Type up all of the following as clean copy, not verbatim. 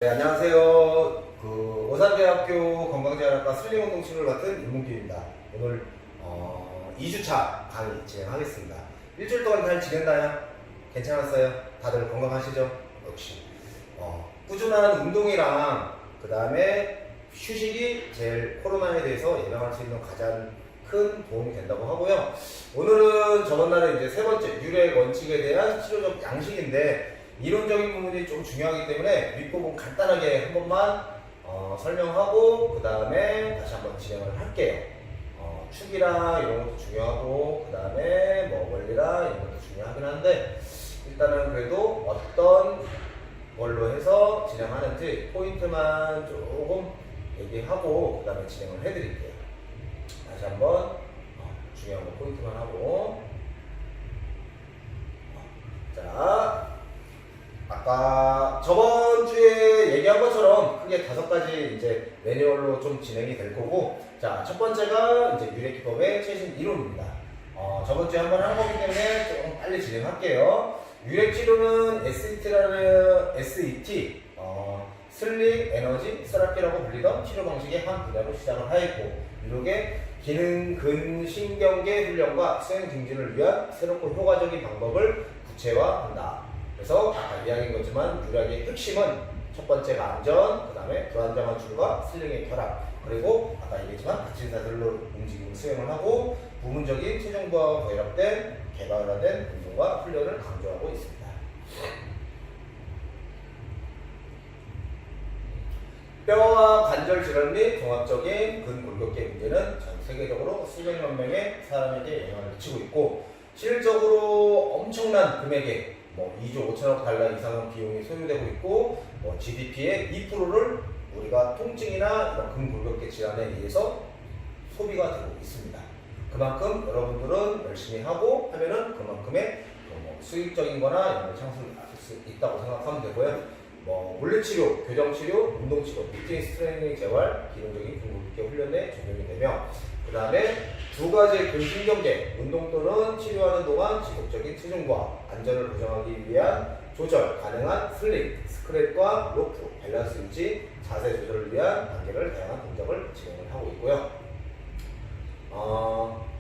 네, 안녕하세요. 오산대학교 건강재활학과 슬림 운동 치료를 맡은 윤문기입니다. 오늘 2주차 강의 진행하겠습니다. 일주일 동안 잘 지냈나요? 괜찮았어요? 다들 건강하시죠? 역시 꾸준한 운동이랑 그 다음에 휴식이 제일 코로나에 대해서 예방할 수 있는 가장 큰 도움이 된다고 하고요. 오늘은 저번날에 이제 세 번째 유래 원칙에 대한 치료적 양식인데 이론적인 부분이 좀 중요하기 때문에 윗부분 간단하게 한 번만 설명하고 그 다음에 다시 한번 진행을 할게요. 축이랑 이런 것도 중요하고 그 다음에 뭐 원리랑 이런 것도 중요하긴 한데 일단은 그래도 어떤 걸로 해서 진행하는지 포인트만 조금 얘기하고 그 다음에 진행을 해드릴게요. 다시 한번 중요한 거 포인트만 하고 자, 아까 저번 주에 얘기한 것처럼 크게 5가지 이제 매뉴얼로 좀 진행이 될 거고, 자, 첫 번째가 이제 유래기법의 최신 이론입니다. 저번 주에 한번 한 거기 때문에 조금 빨리 진행할게요. 유래치료는 SET, 슬립 에너지 세라피라고 불리던 치료 방식의 한 분야로 시작을 하였고, 이렇게 기능 근신경계 훈련과 수행 증진을 위한 새롭고 효과적인 방법을 구체화한다. 그래서 아까 이야기한 거지만 유략의 핵심은 첫 번째가 안전, 그 다음에 불안정한 줄과 슬링의 결합, 그리고 아까 얘기했지만 다친 자들로 움직임을 수행을 하고 부분적인 체중과 결합된 개발화된 운동과 훈련을 강조하고 있습니다. 뼈와 관절 질환 및 종합적인 근골격계 문제는 전 세계적으로 수백만 명의 사람에게 영향을 미치고 있고 실질적으로 엄청난 금액의 2조 5천억 달러 이상의 비용이 소요되고 있고 GDP의 2%를 우리가 통증이나 이런 근골격계 질환에 의해서 소비가 되고 있습니다. 그만큼 여러분들은 열심히 하고 하면은 그만큼의 수익적인 거나 이런 걸 창출할 수 있다고 생각하면 되고요. 물리치료, 교정치료, 운동치료, 피트니스 트레이닝 재활, 기본적인 근골격계 훈련에 적용이 되며 그 다음에 2가지 근신경계, 운동 또는 치료하는 동안 지속적인 체중과 안전을 보장하기 위한 조절 가능한 슬립, 스크랩과 로프, 밸런스 유지, 자세 조절을 위한 단계를 다양한 동작을 진행을 하고 있고요.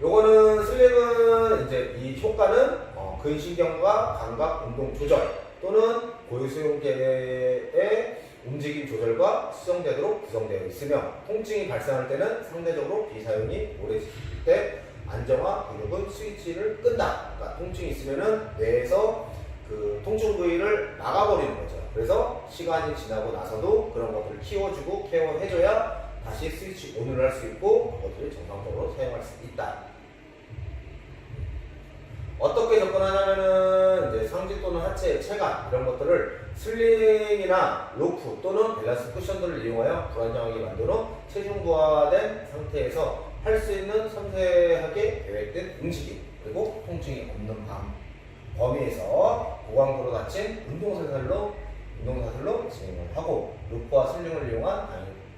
요거는 슬립은 이제 이 효과는 근신경과 감각 운동 조절 또는 고유수용계의 움직임 조절과 수정되도록 구성되어 있으며 통증이 발생할 때는 상대적으로 비사용이 오래 있을 때 안정화 근육은 스위치를 끈다. 그러니까 통증이 있으면은 뇌에서 그 통증 부위를 막아버리는 거죠. 그래서 시간이 지나고 나서도 그런 것들을 키워주고 케어해줘야 다시 스위치 온을 할 수 있고 그것들을 정상적으로 사용할 수 있다. 어떻게 접근하냐면은 이제 상지 또는 하체, 체감 이런 것들을 슬링이나 로프 또는 밸런스 쿠션들을 이용하여 불안정하게 만든 후 체중 부하된 상태에서 할 수 있는 섬세하게 계획된 움직임 그리고 통증이 없는 범위에서 고강도로 다친 운동사슬로 진행을 하고 로프와 슬링을 이용한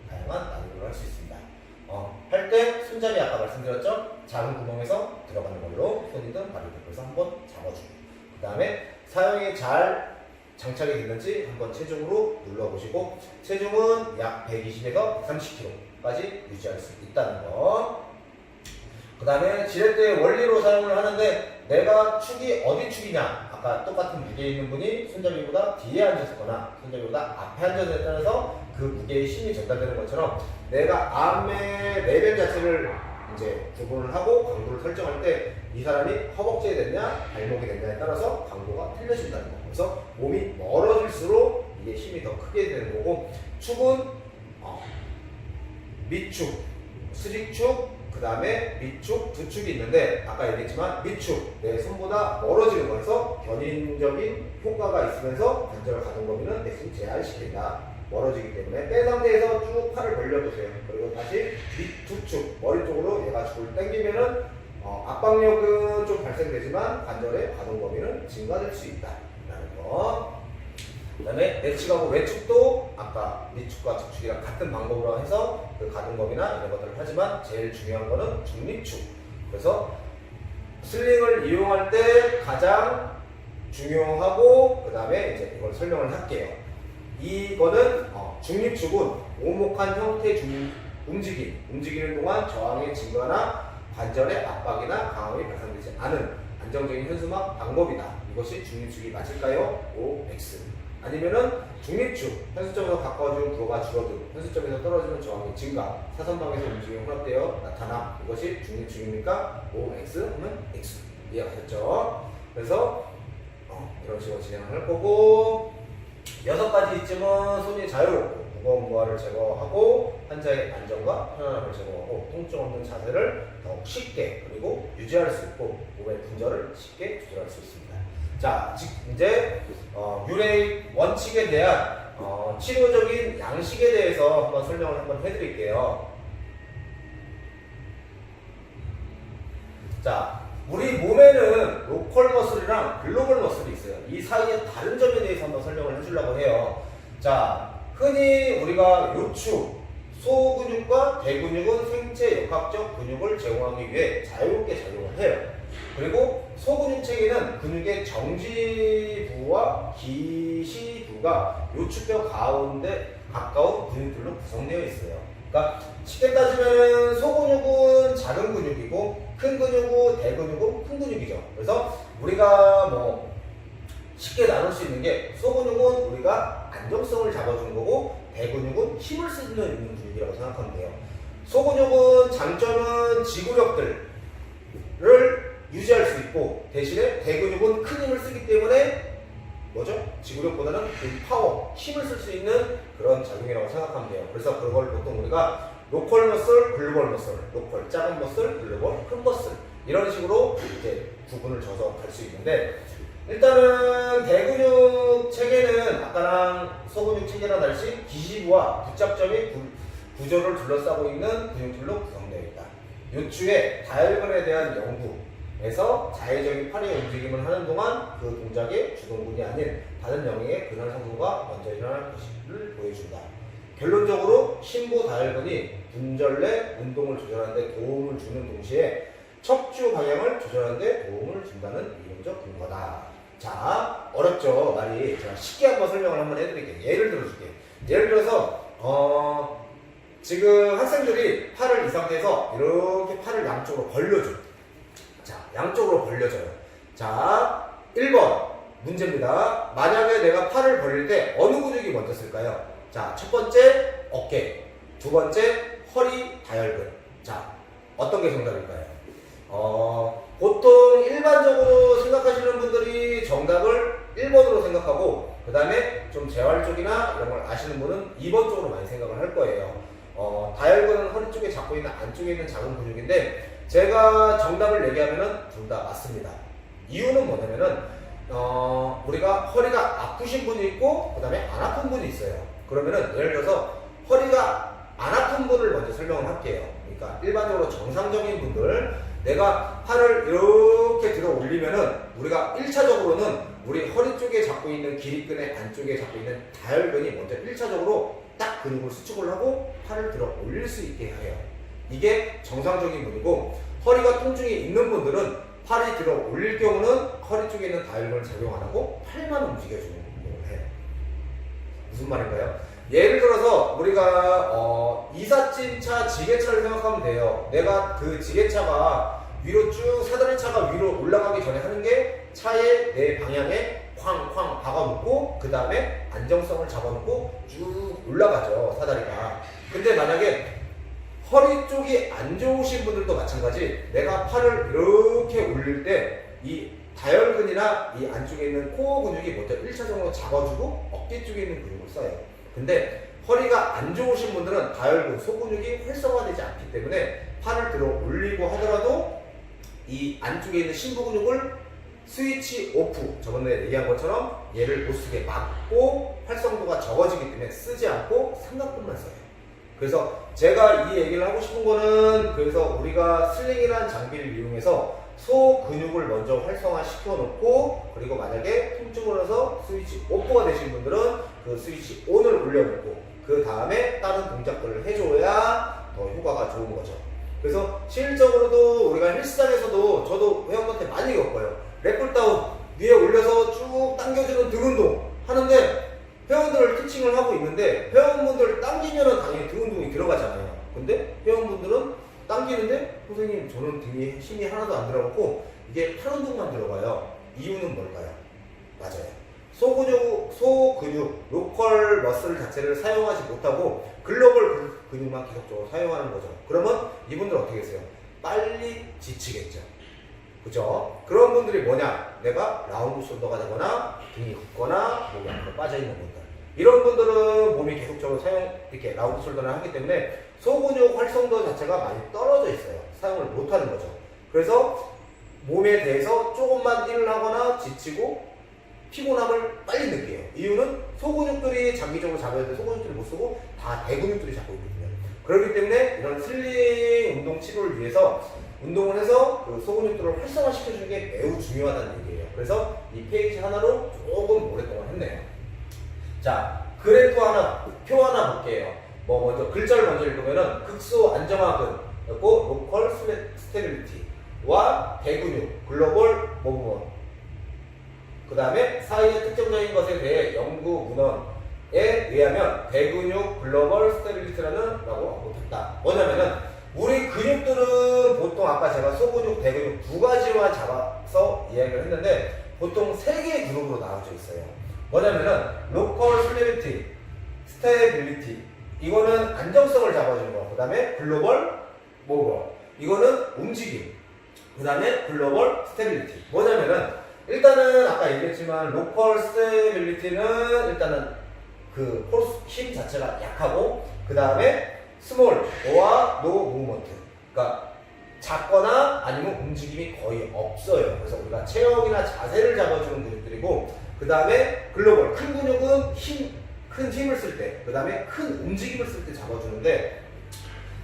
다양한 난이도를 할 수 있습니다. 할 때 손잡이 아까 말씀드렸죠? 작은 구멍에서 들어가는 걸로 손이든 발이든 그래서 한번 잡아주고 그 다음에 사용이 잘 장착이 됐는지 한번 체중으로 눌러보시고 체중은 약 120에서 130kg까지 유지할 수 있다는 거. 그 다음에 지렛대 원리로 사용을 하는데 내가 축이 어디 축이냐 아까 똑같은 무게에 있는 분이 손잡이보다 뒤에 앉았거나 손잡이보다 앞에 앉았에 따라서 그 무게의 힘이 전달되는 것처럼 내가 암의 레벨 자체를 이제 구분을 하고 강도를 설정할 때 이 사람이 허벅지에 됐냐 발목이 됐냐에 따라서 강도가 틀려진다는 거. 그래서 몸이 멀어질수록 이게 힘이 더 크게 되는 거고 축은 밑축, 수직축, 그 다음에 밑축, 두축이 있는데 아까 얘기했지만 밑축, 내 손보다 멀어지는 거에서 견인적인 효과가 있으면서 관절 가동 범위는 대신 제한시킨다. 멀어지기 때문에 뺀 상태에서 쭉 팔을 벌려보세요. 그리고 다시 밑두축, 머리 쪽으로 얘가 축을 당기면은 압박력은 좀 발생되지만 관절의 가동 범위는 증가될 수 있다라는 거. 그 다음에 내측하고 외축도 아까 밑축과 측축이랑 같은 방법으로 해서 그 가동 범위나 이런 것들을 하지만 제일 중요한 거는 중립축. 그래서 슬링을 이용할 때 가장 중요하고 그 다음에 이제 이걸 설명을 할게요. 이거는 중립축은 오목한 형태 움직이는 동안 저항의 증가나 관절의 압박이나 강함이 발생되지 않은 안정적인 현수막 방법이다. 이것이 중립축이 맞을까요? O, X. 아니면은 중립축, 현수점에서 가까워지는 구호가 줄어들고 현수점에서 떨어지는 저항의 증가, 사선방에서 움직임이 혼합되어 나타나. 이것이 중립축입니까? O, X 하면 X. 이해가셨죠? 그래서 이런 식으로 진행을 할 거고, 6가지 이쯤은 손이 자유롭고 무거운 무화를 제거하고 환자의 안정과 편안함을 제공하고 통증 없는 자세를 더욱 쉽게 그리고 유지할 수 있고 몸의 분절을 쉽게 조절할 수 있습니다. 자, 이제 유레일 원칙에 대한 치료적인 양식에 대해서 한번 설명을 한번 해드릴게요. 자, 우리 몸에는 로컬 머슬이랑 글로벌 머슬이 있어요. 이 사이의 다른 점에 대해서 한번 설명을 해주려고 해요. 자, 흔히 우리가 요추, 소근육과 대근육은 생체 역학적 근육을 제공하기 위해 자유롭게 작용을 해요. 그리고 소근육 체계는 근육의 정지부와 기시부가 요추뼈 가운데 가까운 근육들로 구성되어 있어요. 그러니까 쉽게 따지면 소근육은 작은 근육이고 큰 근육은 대근육은 큰 근육이죠. 그래서 우리가 쉽게 나눌 수 있는 게 소근육은 우리가 안정성을 잡아주는 거고 대근육은 힘을 쓰는 있는 근육이라고 생각하면 돼요. 소근육은 장점은 지구력들을 유지할 수 있고 대신에 대근육은 큰 힘을 쓰기 때문에 지구력보다는 파워, 힘을 쓸 수 있는 그런 작용이라고 생각하면 돼요. 그래서 그걸 보통 우리가 로컬 머슬, 글로벌 머슬, 로컬 작은 머슬, 글로벌 큰 머슬 이런 식으로 이제 구분을 져서 갈 수 있는데, 일단은 대근육 체계는 아까랑 소근육 체계랑 달리 기시부와 붙잡점이 구조를 둘러싸고 있는 근육들로 구성되어 있다. 요추의 다혈근에 대한 연구에서 자의적인 팔의 움직임을 하는 동안 그 동작의 주동근이 아닌 다른 영역의 근할 성분과 먼저 일어날 것을 보여준다. 결론적으로 심부 다혈근이 분절 내 운동을 조절하는 데 도움을 주는 동시에 척추 방향을 조절하는 데 도움을 준다는 이론적 근거다. 자, 어렵죠 말이. 제가 쉽게 한번 설명을 한번 해드릴게요. 예를 들어줄게요. 예를 들어서 지금 학생들이 팔을 이 상태에서 이렇게 팔을 양쪽으로 벌려줘. 자, 양쪽으로 벌려줘요. 자, 1번 문제입니다. 만약에 내가 팔을 벌릴 때 어느 근육이 먼저 쓸까요? 자, 첫 번째 어깨, 두 번째 허리 다혈근. 자, 어떤 게 정답일까요? 보통 일반적으로 생각하시는 분들이 정답을 1번으로 생각하고 그 다음에 좀 재활 쪽이나 이런 걸 아시는 분은 2번 쪽으로 많이 생각을 할 거예요. 다혈근은 허리 쪽에 잡고 있는 안쪽에 있는 작은 근육인데 제가 정답을 얘기하면은 둘 다 맞습니다. 이유는 뭐냐면은 우리가 허리가 아프신 분이 있고 그 다음에 안 아픈 분이 있어요. 그러면은 예를 들어서 허리가 안 아픈 분을 먼저 설명을 할게요. 그러니까 일반적으로 정상적인 분들, 내가 팔을 이렇게 들어 올리면은 우리가 1차적으로는 우리 허리 쪽에 잡고 있는 기립근의 안쪽에 잡고 있는 다혈근이 먼저 1차적으로 딱 근육을 수축을 하고 팔을 들어 올릴 수 있게 해요. 이게 정상적인 분이고, 허리가 통증이 있는 분들은 팔이 들어 올릴 경우는 허리 쪽에 있는 다혈근을 작용 안 하고 팔만 움직여주는 운동을 해요. 무슨 말인가요? 예를 들어서 우리가 이삿짐차 지게차를 생각하면 돼요. 내가 그 지게차가 위로 쭉 사다리차가 위로 올라가기 전에 하는 게 차의 내 방향에 쾅쾅 박아놓고 그 다음에 안정성을 잡아놓고 쭉 올라가죠, 사다리가. 근데 만약에 허리 쪽이 안 좋으신 분들도 마찬가지, 내가 팔을 이렇게 올릴 때 이 다혈근이나 이 안쪽에 있는 코어 근육이 먼저 1차적으로 잡아주고 어깨 쪽에 있는 근육을 써요. 근데 허리가 안 좋으신 분들은 다혈근, 소근육이 활성화되지 않기 때문에 팔을 들어 올리고 하더라도 이 안쪽에 있는 심부 근육을 스위치 오프, 저번에 얘기한 것처럼 얘를 못 쓰게 막고 활성도가 적어지기 때문에 쓰지 않고 삼각근만 써요. 그래서 제가 이 얘기를 하고 싶은 거는, 그래서 우리가 슬링이라는 장비를 이용해서 소 근육을 먼저 활성화 시켜 놓고, 그리고 만약에 통증을 해서 스위치 오프가 되신 분들은 그 스위치 온을 올려놓고 그 다음에 다른 동작들을 해줘야 더 효과가 좋은 거죠. 그래서 실질적으로도 우리가 헬스장에서도 저도 회원한테 많이 겪어요. 랩풀다운 위에 올려서 쭉 당겨주는 등 운동 하는데 회원들 티칭을 회원분들 당기면은 당연히 등 운동이 들어가잖아요. 근데 회원분들은 당기는데 선생님 저는 등에 힘이 하나도 안 들어갔고 이게 팔 운동만 들어가요. 이유는 뭘까요? 맞아요. 소근육, 로컬 머슬 자체를 사용하지 못하고 글로벌 근육만 계속적으로 사용하는 거죠. 그러면 이분들 어떻게 했어요? 빨리 지치겠죠. 그죠? 그런 분들이 뭐냐? 내가 라운드 숄더가 되거나 등이 굽거나 몸이 앞으로 빠져있는 분들. 이런 분들은 몸이 계속적으로 이렇게 라운드 숄더를 하기 때문에 소근육 활성도 자체가 많이 떨어져 있어요. 사용을 못하는 거죠. 그래서 몸에 대해서 조금만 일을 하거나 지치고 피곤함을 빨리 느껴요. 이유는 소근육들이 장기적으로 잡아야 돼 소근육들이 못 쓰고 다 대근육들이 잡고 있거든요. 그렇기 때문에 이런 슬링 운동 치료를 위해서 운동을 해서 그 소근육들을 활성화시켜주는 게 매우 중요하다는 얘기예요. 그래서 이 페이지 하나로 조금 오랫동안 했네요. 자, 그래프 하나, 표 하나 볼게요. 먼저 글자를 먼저 읽으면은 극소 안정화근, 로컬 스테빌리티와 대근육, 글로벌 모브먼트. 그 다음에 사이의 특정적인 것에 대해 연구 문헌에 의하면 대근육 글로벌 스테빌리티라는 라고 못했다. 뭐냐면은 우리 근육들은 보통 아까 제가 소근육, 대근육 두 가지만 잡아서 이야기를 했는데 보통 세 개의 그룹으로 나눠져 있어요. 뭐냐면은 로컬 스테빌리티 이거는 안정성을 잡아주는 거. 그 다음에 글로벌 모버 이거는 움직임. 그 다음에 글로벌 스테빌리티 뭐냐면은 일단은 아까 얘기했지만 로컬 스테빌리티는 일단은 그 포스 힘 자체가 약하고 그 다음에 스몰 오와 노 무브먼트 그러니까 작거나 아니면 움직임이 거의 없어요. 그래서 우리가 체형이나 자세를 잡아주는 근육들이고 그 다음에 글로벌 큰 근육은 큰 힘을 쓸 때 그 다음에 큰 움직임을 쓸 때 잡아주는데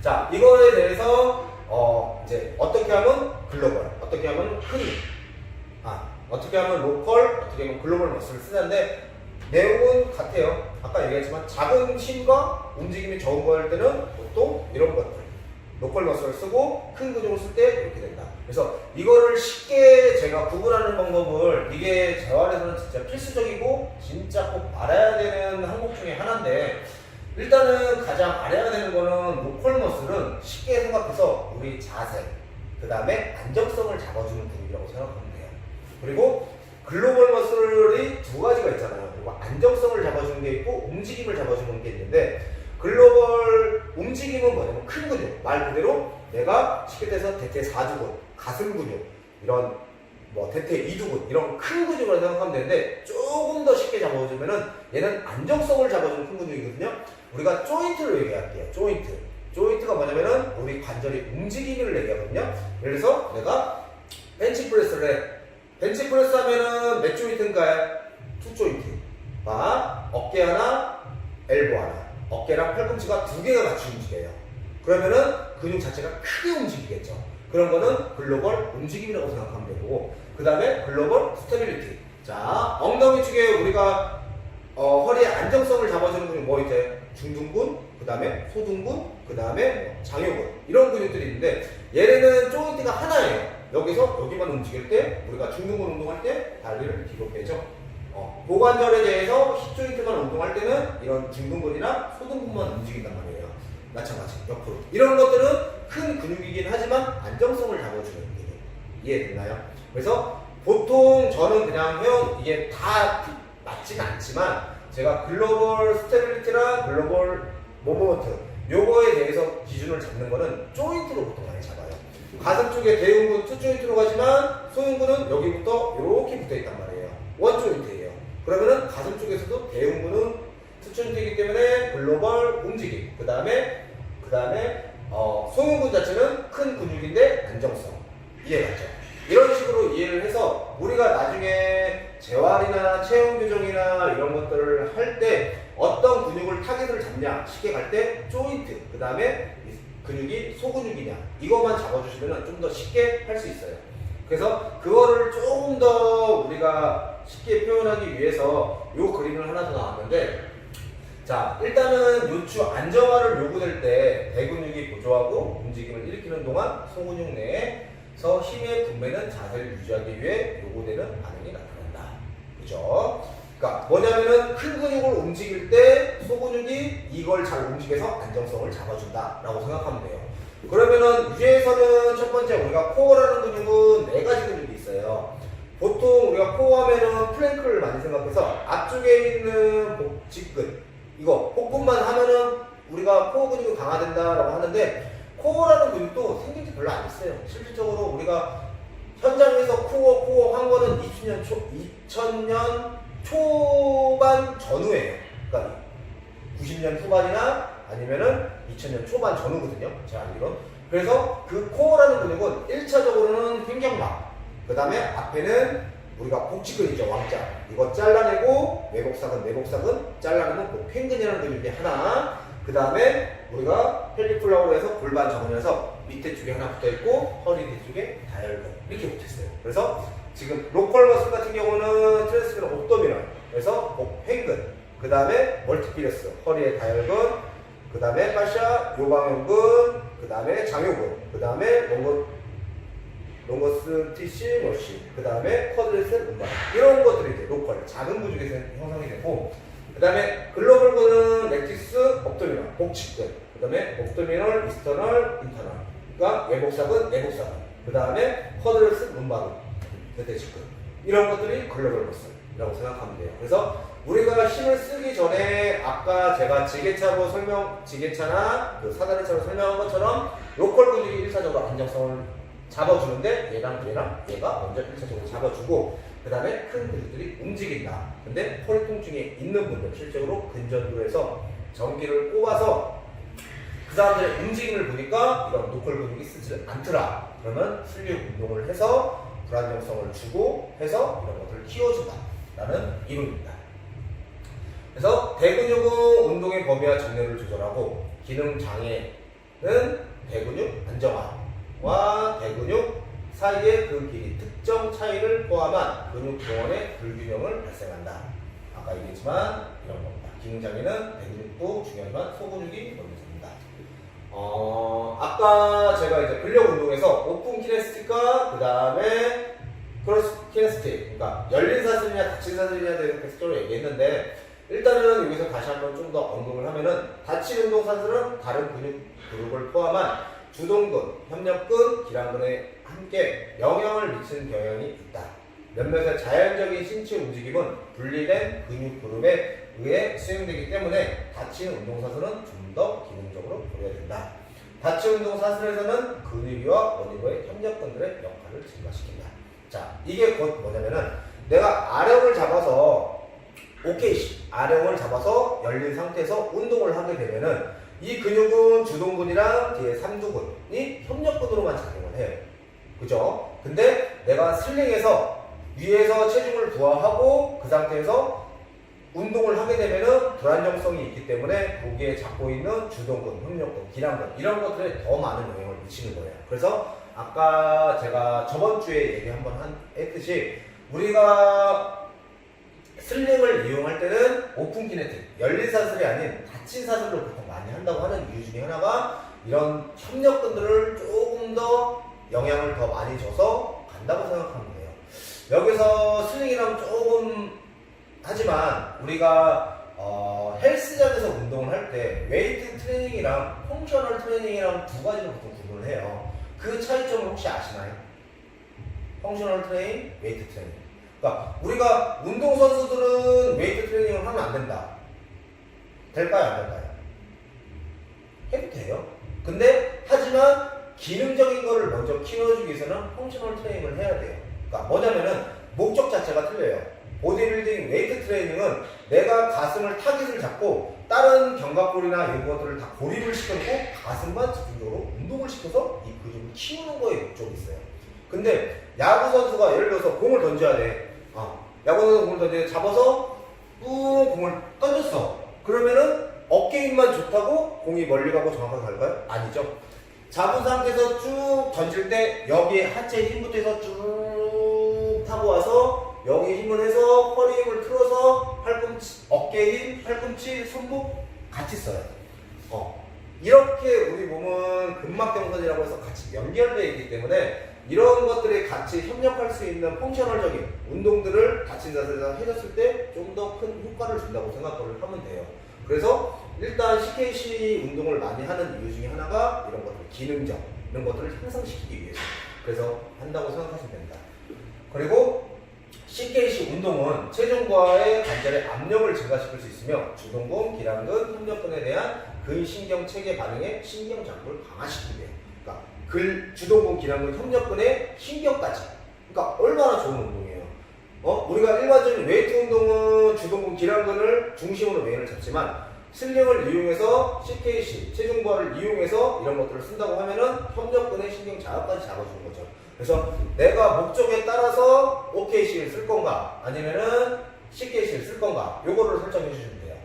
자 이거에 대해서 이제 어떻게 하면 글로벌 어떻게 하면 어떻게 하면 로컬, 어떻게 하면 글로벌 머슬을 쓰는데 내용은 같아요. 아까 얘기했지만 작은 힘과 움직임이 적은 거 할 때는 보통 이런 것들 로컬 머슬을 쓰고 큰 근육을 쓸 때 이렇게 된다. 그래서 이거를 쉽게 제가 구분하는 방법을 이게 재활에서는 진짜 필수적이고 진짜 꼭 알아야 되는 항목 중에 하나인데 일단은 가장 알아야 되는 거는 로컬 머슬은 쉽게 생각해서 우리 자세 그 다음에 안정성을 잡아주는 근육이라고 생각합니다. 그리고 글로벌 머슬이 두 가지가 있잖아요. 그리고 안정성을 잡아주는 게 있고 움직임을 잡아주는 게 있는데 글로벌 움직임은 뭐냐면 큰 근육 말 그대로 내가 쉽게 돼서 대퇴 4두근, 가슴 근육 이런 뭐 대퇴 2두근 이런 큰 근육을 생각하면 되는데 조금 더 쉽게 잡아주면은 얘는 안정성을 잡아주는 큰 근육이거든요. 우리가 조인트를 얘기할게요. 조인트가 뭐냐면은 우리 관절의 움직임을 얘기하거든요. 예를 들어서 내가 벤치프레스를 해. 벤치프레스 하면은 몇 조인트인가요? 2조인트. 어깨 하나, 엘보 하나. 어깨랑 팔꿈치가 두 개가 같이 움직여요. 그러면은 근육 자체가 크게 움직이겠죠. 그런 거는 글로벌 움직임이라고 생각하면 되고, 그 다음에 글로벌 스테빌리티. 자, 엉덩이 쪽에 우리가 허리의 안정성을 잡아주는 근육 뭐 이제 중둔근, 그 다음에 소둔근, 그 다음에 장요근 이런 근육들이 있는데 얘네는 조인트가 하나예요. 여기서 여기만 움직일 때 우리가 중둔근 운동할 때 다리를 뒤로 빼죠. 고관절에 대해서 힙 조인트만 운동할 때는 이런 중둔근이나 소둔근만 움직인단 말이에요. 마찬가지 옆으로 이런 것들은 큰 근육이긴 하지만 안정성을 잡아주는 근육 이해됐나요? 그래서 보통 저는 그냥 이게 다 맞진 않지만 제가 글로벌 스테빌리티랑 글로벌 모브먼트 요거에 대해서 기준을 잡는 거는 조인트로 보통 많이 잡아요. 가슴 쪽에 대흉근 투조인트로 가지만 소흉근은 여기부터 이렇게 붙어 있단 말이에요. 원조인트예요. 그러면은 가슴 쪽에서도 대흉근은 투조인트이기 때문에 글로벌 움직임. 그 다음에 소흉근 자체는 큰 근육인데 안정성. 이해갔죠? 이런 식으로 이해를 해서 우리가 나중에 재활이나 체형 교정이나 이런 것들을 할 때 어떤 근육을 타겟을 잡냐 쉽게 갈 때 조인트 그 다음에 근육이 소근육이냐 이것만 잡아주시면 좀 더 쉽게 할 수 있어요. 그래서 그거를 조금 더 우리가 쉽게 표현하기 위해서 요 그림을 하나 더 나왔는데 자 일단은 요추 안정화를 요구될 때 대근육이 보조하고 움직임을 일으키는 동안 소근육 내에서 힘의 분배는 자세를 유지하기 위해 요구되는 반응이 나타난다. 그죠? 그러니까 뭐냐면은 큰 근육을 움직일 때 소근육이 이걸 잘 움직여서 안정성을 잡아준다라고 생각하면 돼요. 그러면은 위에서는 첫 번째 우리가 코어라는 근육은 4가지 근육이 있어요. 보통 우리가 코어 하면은 플랭크를 많이 생각해서 앞쪽에 있는 복직근 이거 복근만 하면은 우리가 코어 근육이 강화된다라고 하는데 코어라는 근육도 생긴 지 별로 안 있어요. 실질적으로 우리가 현장에서 코어 한 거는 2000년 초반 전후예요. 그러니까 90년 후반이나 아니면은 2000년 초반 전후거든요. 제가 알기론. 그래서 그 코어라는 근육은 1차적으로는 횡격막, 그 다음에 앞에는 우리가 복직근이죠. 왕자. 이거 잘라내고 내복사근 잘라내고 복횡근이라는 근육이 하나, 그 다음에 우리가 펠리플라우로 해서 골반 정면에서 밑에 쪽에 하나 붙어있고 허리 뒤쪽에 다혈근 이렇게 붙어있어요. 그래서 지금 로컬 머슬 같은 경우는 트랜스미너 옵도미널, 그래서 복횡근, 그 다음에 멀티피러스 허리에 다혈근, 그 다음에 파샤 요방형근, 그 다음에 장요근, 그 다음에 롱거스 티시 머시, 그 다음에 쿼드리셉 음반 이런 것들이 이제 로컬 작은 근육에서 형성이 되고, 그 다음에 글로벌근은 렉티스 옵도미널 복직근, 그 다음에 옵도미널 이스터널 인터널, 그러니까 외복사근 내복사근, 그 다음에 쿼드리셉 음반 대퇴직근 이런 것들이 글로벌 머슬이라고 생각하면 돼요. 그래서 우리가 힘을 쓰기 전에 아까 제가 지게차나 그 사다리차로 설명한 것처럼 로컬 근육이 1차적으로 안정성을 잡아주는데 얘가 먼저 1차적으로 잡아주고 그 다음에 큰 근육들이 움직인다. 근데 허리 통증이 있는 분들 실제로 근전도에서 전기를 꼽아서 그 사람들의 움직임을 보니까 이런 로컬 근육이 쓰지 않더라. 그러면 슬립 운동을 해서 불안정성을 주고 해서 이런 것들을 키워준다라는 이론입니다. 그래서 대근육은 운동의 범위와 정렬을 조절하고 기능 장애는 대근육 안정화와 대근육 사이의 그 길이 특정 차이를 포함한 근육 동원의 불균형을 발생한다. 아까 얘기했지만 이런 겁니다. 기능 장애는 대근육도 중요하지만 소근육이 먼저입니다. 아까 제가 이제 근력 운동에서 오픈 키네스틱과 그 다음에 크로스 키네스틱, 그러니까 열린 사슬이냐 닫힌 사슬이냐 대해서 계속적으로 얘기했는데 일단은 여기서 다시 한번 좀 더 언급을 하면은 닫힌 운동 사슬은 다른 근육 그룹을 포함한 주동근, 협력근, 기랑근에 함께 영향을 미치는 경향이 있다. 몇몇의 자연적인 신체 움직임은 분리된 근육 그룹에 의해 수행되기 때문에 닫힌 운동 사슬은 좀 더 기능적으로 고려해야 된다. 닫힌 운동 사슬에서는 근육이와 원위로의 협력근들의 역할을 증가시킨다. 자, 이게 곧 뭐냐면은 내가 아령을 잡아서 아령을 잡아서 열린 상태에서 운동을 하게 되면은 이 근육은 주동근이랑 뒤에 삼두근이 협력근으로만 작용을 해요. 그죠? 근데 내가 슬링해서 위에서 체중을 부하하고 그 상태에서 운동을 하게 되면은 불안정성이 있기 때문에 거기에 잡고 있는 주동근, 협력근, 기랑근 이런 것들에 더 많은 영향을 미치는 거예요. 그래서 아까 제가 저번 주에 얘기 한번 했듯이 우리가 슬링을 이용할 때는 오픈 키네틱, 열린 사슬이 아닌 닫힌 사슬로 보통 많이 한다고 하는 이유 중에 하나가 이런 협력근들을 조금 더 영향을 더 많이 줘서 간다고 생각하면 돼요. 여기서 슬링이랑 조금 하지만 우리가 헬스장에서 운동을 할 때 웨이트 트레이닝이랑 펑셔널 트레이닝이랑 두 가지를 보통 구분을 해요. 그 차이점을 혹시 아시나요? 펑셔널 트레이닝, 웨이트 트레이닝. 그러니까 우리가 운동선수들은 웨이트 트레이닝을 하면 안 된다. 될까요? 안 될까요? 해도 돼요. 근데 하지만 기능적인 거를 먼저 키워주기 위해서는 펑셔널 트레이닝을 해야 돼요. 그러니까 뭐냐면은 목적 자체가 틀려요. 보디빌딩 웨이트 트레이닝은 내가 가슴을 타깃을 잡고 다른 견갑골이나 이런 것들을 다 고립을 시켜놓고 가슴만 집중적으로 운동을 시켜서 이 근육을 키우는 거에 목적이 있어요. 근데 야구 선수가 예를 들어서 공을 던져야 돼. 야구 선수가 공을 던져야 돼. 잡아서 꾹 공을 던졌어. 그러면은 어깨 힘만 좋다고 공이 멀리 가고 정확하게 갈까요? 아니죠. 잡은 상태에서 쭉 던질 때 여기에 하체 힘부터 해서 쭉 타고 와서 여기 힘을 해서 허리 힘을 틀어서 팔꿈치, 어깨 힘, 팔꿈치, 손목 같이 써요. 이렇게 우리 몸은 근막경선이라고 해서 같이 연결되어 있기 때문에 이런 것들이 같이 협력할 수 있는 펑셔널적인 운동들을 다친 자세에서 해줬을 때 좀 더 큰 효과를 준다고 생각을 하면 돼요. 그래서 일단 CKC 운동을 많이 하는 이유 중에 하나가 이런 것들, 기능적 이런 것들을 향상시키기 위해서 그래서 한다고 생각하시면 됩니다. 그리고 CKC 운동은 체중과의 관절의 압력을 증가시킬 수 있으며 주동근, 기랑근, 협력근에 대한 근신경 체계 반응의 신경 장부를 강화시키게 돼요. 그러니까 주동근, 기랑근, 협력근의 신경까지. 그러니까 얼마나 좋은 운동이에요. 우리가 일반적인 웨이트 운동은 주동근, 기랑근을 중심으로 메인을 잡지만 슬링을 이용해서 CKC, 체중 부하를 이용해서 이런 것들을 쓴다고 하면은 협력근의 신경 자극까지 잡아주는 거죠. 그래서 내가 목적에 따라서 OKC를 쓸 건가 아니면은 CKC를 쓸 건가 요거를 설정해 주시면 돼요.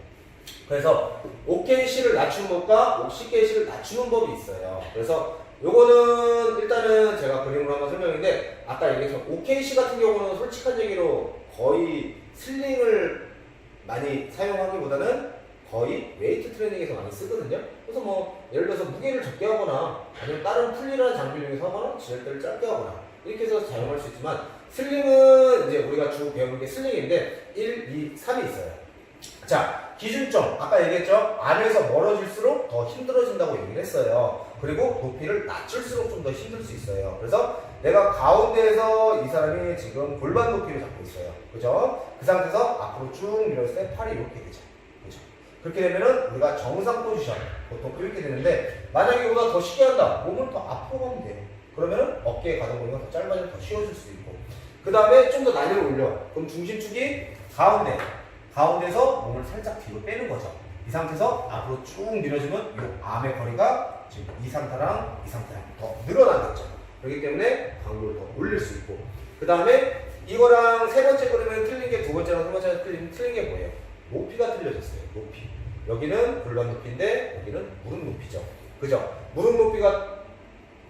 그래서 OKC를 낮추는 법과 CKC를 낮추는 법이 있어요. 그래서 요거는 일단은 제가 그림으로 한번 설명했는데 아까 얘기했던 OKC 같은 경우는 솔직한 얘기로 거의 슬링을 많이 사용하기보다는 거의 웨이트 트레이닝에서 많이 쓰거든요. 그래서 뭐 예를 들어서 무게를 적게 하거나 아니면 다른 풀리라는 장비를 이용해서 하거나 지렛대를 짧게 하거나 이렇게 해서 사용할 수 있지만 슬링은 이제 우리가 주 배우는 게 슬링인데 1, 2, 3이 있어요. 자, 기준점 아까 얘기했죠. 안에서 멀어질수록 더 힘들어진다고 얘기를 했어요. 그리고 높이를 낮출수록 좀 더 힘들 수 있어요. 그래서 내가 가운데에서 이 사람이 지금 골반 높이를 잡고 있어요. 그죠? 그 상태에서 앞으로 쭉 밀었을 때 팔이 이렇게 되죠. 그죠? 그렇게 되면은 우리가 정상 포지션 보통 그렇게 되는데 만약에 이보다 더 쉽게 한다. 몸을 더 앞으로 가면 돼요. 그러면은 어깨에 가동 거리가 더 짧아지면 더 쉬워질 수도 있고 그 다음에 좀 더 난이를 올려. 그럼 중심축이 가운데서 몸을 살짝 뒤로 빼는 거죠. 이 상태에서 앞으로 쭉 밀어주면 이 암의 거리가 지금 이 상태랑 더 늘어나겠죠. 그렇기 때문에 강도를 더 올릴 수 있고 그 다음에 이거랑 세 번째 그림은 틀린 게 두 번째랑 세 번째랑 틀린 게 뭐예요? 높이가 틀려졌어요. 높이. 여기는 골반 높이인데 여기는 무릎 높이죠. 그죠? 무릎 높이가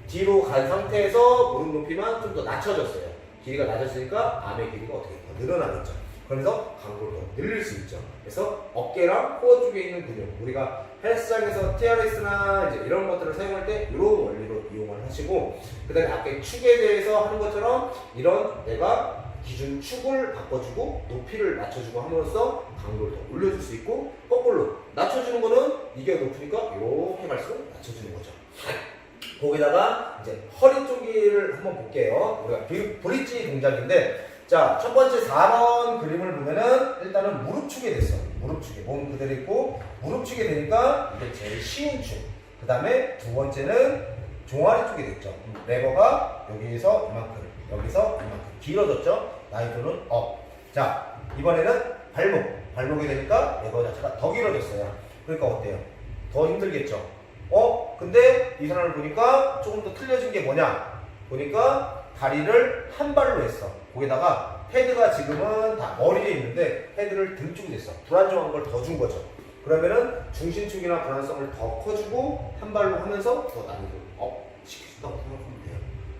뒤로 간 상태에서 무릎 높이만 좀 더 낮춰졌어요. 길이가 낮아지니까 암의 길이가 어떻게 더 늘어나겠죠. 그러면서 강도를 더 늘릴 수 있죠. 그래서 어깨랑 코어 쪽에 있는 근육, 우리가 헬스장에서 TRS나 이제 이런 것들을 사용할 때 이런 원리로 이용을 하시고, 그 다음에 아까 축에 대해서 하는 것처럼 이런 내가 기준 축을 바꿔주고 높이를 낮춰주고 함으로써 강도를 더 올려줄 수 있고, 거꾸로 낮춰주는 거는 이게 높으니까 이렇게 갈수록 낮춰주는 거죠. 거기다가 이제 허리 쪽을 한번 볼게요. 우리가 브릿지 동작인데, 자, 첫 번째 4번 그림을 보면은 일단은 무릎축이 됐어. 무릎축이 몸 그대로 있고 무릎축이 되니까 이게 제일 쉬운 축. 그 다음에 두 번째는 종아리 쪽이 됐죠. 레버가 여기서 이만큼, 여기서 이만큼 길어졌죠. 난이도는 업. 자, 이번에는 발목이 되니까 레버 자체가 더 길어졌어요. 그러니까 어때요? 더 힘들겠죠. 근데 이 사람을 보니까 조금 더 틀려진 게 뭐냐? 보니까 다리를 한 발로 했어. 거기다가 헤드가 지금은 다 머리에 있는데 헤드를 등 쪽에 했어. 불안정한 걸 더 준 거죠. 그러면은 중심축이나 불안성을 더 커주고 한 발로 하면서 더 난이도를 업 시켜준다고 생각하면 돼요.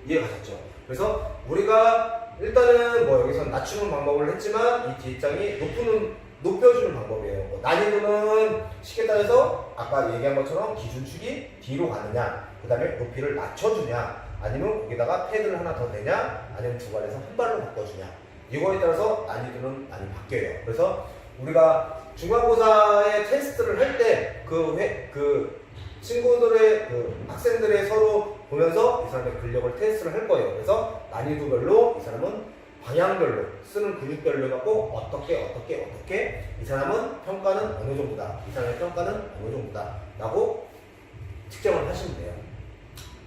이해가셨죠? 그래서 우리가 일단은 뭐 여기서 낮추는 방법을 했지만 이 뒷장이 높여주는 방법이에요. 난이도는 쉽게 따져서 아까 얘기한 것처럼 기준축이 뒤로 가느냐, 그 다음에 높이를 낮춰주냐, 아니면 거기다가 패드를 하나 더 내냐, 아니면 두 발에서 한 발로 바꿔주냐, 이거에 따라서 난이도는 많이 바뀌어요. 그래서 우리가 중간고사의 테스트를 할 때 그 친구들의 학생들의 서로 보면서 이 사람의 근력을 테스트를 할 거예요. 그래서 난이도별로 이 사람은 방향별로 쓰는 근육별로 해갖고 어떻게 이 사람은 평가는 어느 정도다, 이 사람의 평가는 어느 정도다 라고 측정을 하시면 돼요.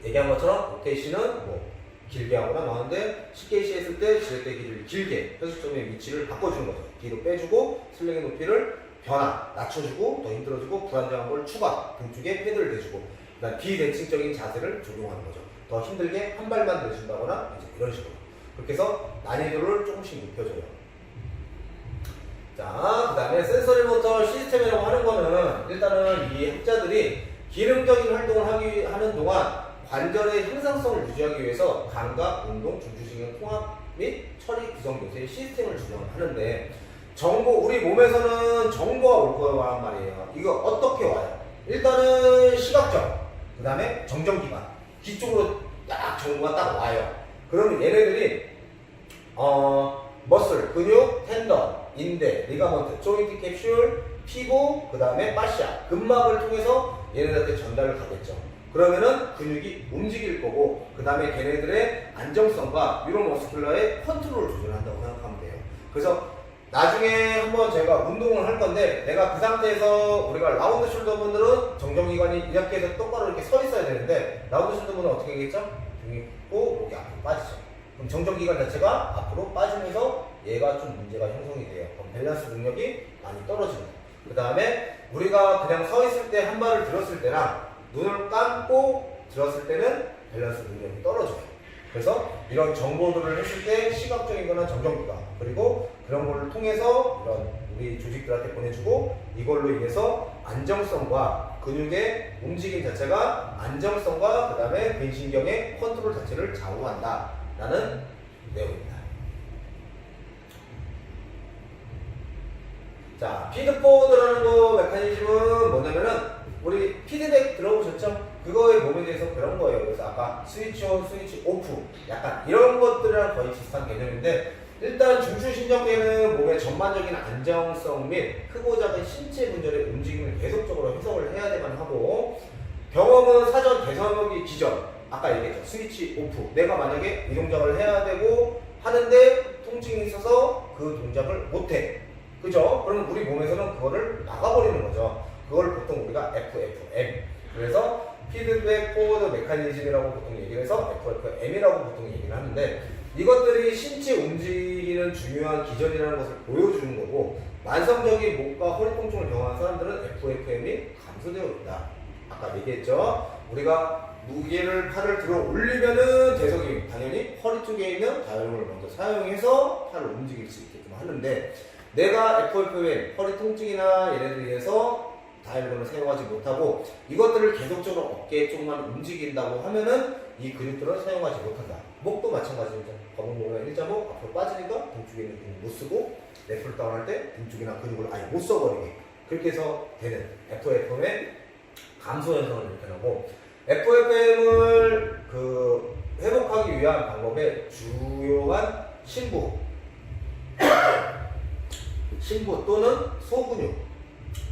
얘기한 것처럼 OKC는 뭐 길게 하거나 나오는데 CKC 했을 때 지렛대 길이를 길게 편수점의 위치를 바꿔주는 거죠. 뒤로 빼주고 슬링의 높이를 낮춰주고 더 힘들어지고 불안정한 걸 추가, 등 쪽에 패드를 대주고, 그다음 비대칭적인 자세를 적용하는 거죠. 더 힘들게 한 발만 내준다거나 이제 이런 식으로. 그렇게 해서 난이도를 조금씩 높여줘요. 자, 그 다음에 센서리 모터 시스템이라고 하는 거는 일단은 이 학자들이 기능적인 활동을 하는 동안 관절의 형상성을 유지하기 위해서 감각, 운동, 중추신경 통합 및 처리 구성 교체의 시스템을 조정하는데, 우리 몸에서는 정보가 올 거란 말이에요. 이거 어떻게 와요? 일단은 시각적, 그 다음에 정전기관, 뒤쪽으로 딱 정보가 딱 와요. 그러면 얘네들이 머슬, 근육, 텐던, 인대, 리가먼트, 조인트 캡슐, 피부, 그 다음에 파시아, 근막을 통해서 얘네들한테 전달을 가겠죠. 그러면은 근육이 움직일 거고, 그 다음에 걔네들의 안정성과 뉴로머스큘러의 컨트롤을 조절한다고 생각하면 돼요. 그래서 나중에 한번 제가 운동을 할 건데, 내가 그 상태에서 우리가 라운드 숄더 분들은 정정기관이 이렇게 해서 똑바로 이렇게 서 있어야 되는데, 라운드 숄더 분은 어떻게 되겠죠? 등이 있고, 목이 앞으로 빠지죠. 그럼 정정기관 자체가 앞으로 빠지면서 얘가 좀 문제가 형성이 돼요. 그럼 밸런스 능력이 많이 떨어집니다. 그 다음에 우리가 그냥 서 있을 때 한 발을 들었을 때랑 눈을 감고 들었을 때는 밸런스 능력이 떨어져요. 그래서 이런 정보들을 했을 때 시각적인 거나 정정기관, 그리고 그런 거를 통해서 이런 우리 조직들한테 보내주고, 이걸로 인해서 안정성과 근육의 움직임 자체가 안정성과 그 다음에 근신경의 컨트롤 자체를 좌우한다 라는 내용입니다. 자, 피드포워드라는 거 메커니즘은 뭐냐면은 우리 피드백 들어보셨죠? 그거의 몸에 대해서 그런 거예요. 그래서 아까 스위치 온, 스위치 오프 약간 이런 것들이랑 거의 비슷한 개념인데, 일단 중추신경계는 몸의 전반적인 안정성 및 크고 작은 신체 분절의 움직임을 계속적으로 해석을 해야지만 하고, 경험은 사전 대사하기 기전, 아까 얘기했죠. 스위치 오프. 내가 만약에 이 동작을 해야 되고 하는데 통증이 있어서 그 동작을 못해. 그죠? 그러면 우리 몸에서는 그거를 막아버리는 거죠. 그걸 보통 우리가 FFM. 그래서 피드백 포워드 메커니즘이라고 보통 얘기를 해서 FFM이라고 보통 얘기를 하는데, 이것들이 신체 움직이는 중요한 기전이라는 것을 보여주는 거고, 만성적인 목과 허리 통증을 경험한 사람들은 FFM이 감소되어 있다. 아까 얘기했죠? 우리가 무게를 팔을 들어 올리면은 대석이 당연히 허리 쪽에 있는 다이얼을 먼저 사용해서 팔을 움직일 수 있게끔 하는데, 내가 FFM, 허리 통증이나 얘네들에 의해서 다이얼을 사용하지 못하고 이것들을 계속적으로 어깨에 조금만 움직인다고 하면은 이 근육들을 사용하지 못한다. 목도 마찬가지입니다. 검은 목이나 일자목 앞으로 빠지니까 등 쪽에 있는 근육 못 쓰고, 랩을 다운할 때 등 쪽이나 근육을 아예 못 써버리게, 그렇게 해서 되는 FFM의 감소 현상을 나타나고, FFM을 회복하기 위한 방법의 주요한 신부 또는 소근육,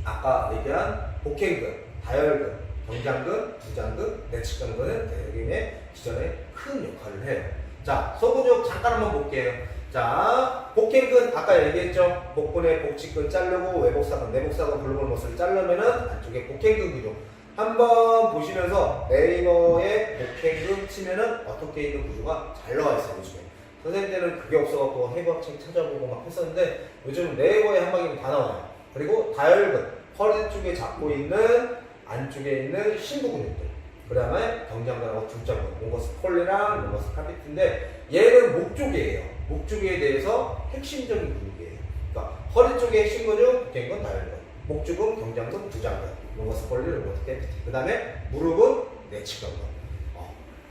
아까 얘기한 복행근, 다혈근, 경장근, 부장근, 내측근근은 대개인의 기전에 큰 역할을 해요. 자, 소근육 잠깐 한번 볼게요. 자, 복행근 아까 얘기했죠. 복근의 복직근 자르고 외복사근, 내복사근, 글로벌 머슬을 자르면은 안쪽에 복행근 근육 한번 보시면서 네이버에 복행근 치면은 어떻게 있는 구조가 잘 나와 있어요. 요즘에 선생님 때는 그게 없어갖고 해부학책 찾아보고 막 했었는데, 요즘 네이버에 한 방이면 다 나와요. 그리고 다혈근, 허리 쪽에 잡고 있는 안쪽에 있는 신부 근육들, 그 다음에 경장근하고 중장근, 롱거스 콜리랑 롱거스 카피트인데, 얘는 목 쪽이에요. 목 쪽에 대해서 핵심적인 근육이에요. 그러니까 허리 쪽에 핵심 근육, 복행근, 다혈근, 목 쪽은 경장근, 부장근, 롱거스 콜리, 롱거스 카피트, 그 다음에 무릎은 내측근근.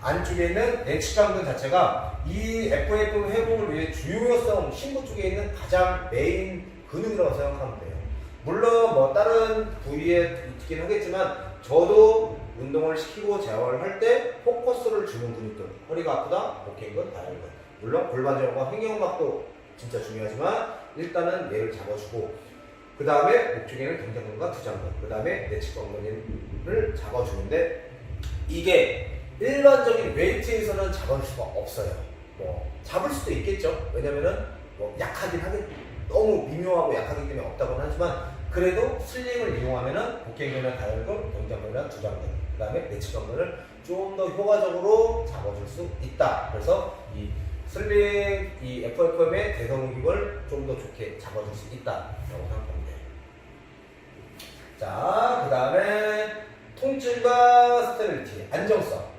안쪽에 있는 내측강근 자체가 이 FFM 회복을 위해 주요성 신부 쪽에 있는 가장 메인 근육이라고 생각하면 돼요. 물론 뭐 다른 부위에 있긴 하겠지만, 저도 운동을 시키고 재활을 할 때 포커스를 주는 근육들, 허리가 아프다, 복행근, 다혈근, 물론 골반전과 횡격막도 진짜 중요하지만 일단은 얘를 잡아주고, 그 다음에 목 쪽에는 경장근과 부장근, 그 다음에 내측강근을 잡아주는데, 이게 일반적인 웨이트에서는 잡을 수가 없어요. 뭐 잡을 수도 있겠죠. 왜냐면은 뭐 약하긴 하겠, 너무 미묘하고 약하기 때문에 없다고는 하지만, 그래도 슬링을 이용하면은 복행근이나 다혈근, 경장근이나 두장근, 그 다음에 내측강근을 좀 더 효과적으로 잡아줄 수 있다. 그래서 이 슬링, 이 FFM의 대성기을 좀 더 좋게 잡아줄 수 있다라고 생각합니다. 자, 그 다음에 통증과 스테빌리티, 안정성.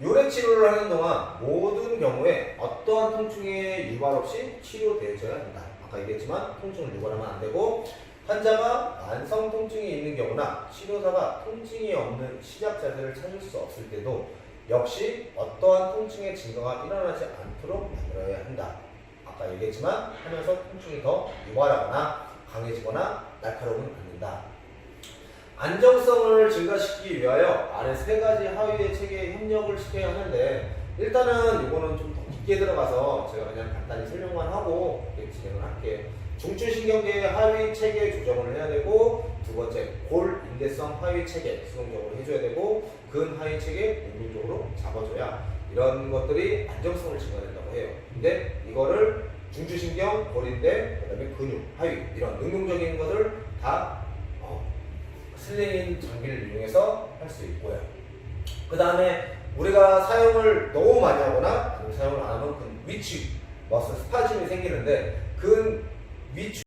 요래 치료를 하는 동안 모든 경우에 어떠한 통증에 유발 없이 치료되어야 한다. 아까 얘기했지만 통증을 유발하면 안 되고, 환자가 만성 통증이 있는 경우나 치료사가 통증이 없는 시작 자세를 찾을 수 없을 때도 역시 어떠한 통증의 증가가 일어나지 않도록 만들어야 한다. 아까 얘기했지만 하면서 통증이 더 유발하거나 강해지거나 날카로우면 안 된다. 안정성을 증가시키기 위하여 아래 세 가지 하위의 체계에 협력을 시켜야 하는데, 일단은 이거는 좀 더 깊게 들어가서 제가 그냥 간단히 설명만 하고 진행을 할게요. 중추신경계 하위 체계 조정을 해야 되고, 두 번째 골 인대성 하위 체계 수동적으로 해줘야 되고, 근 하위 체계 능동적으로 잡아줘야 이런 것들이 안정성을 증가된다고 해요. 근데 이거를 중추신경, 골인대, 그다음에 근육, 하위 이런 능동적인 것을 다 슬링 장비를 이용해서 할 수 있고요. 그 다음에 우리가 사용을 너무 많이 하거나 사용을 안 하면 근 위축, 머슬 스파즘이 생기는데 근 위축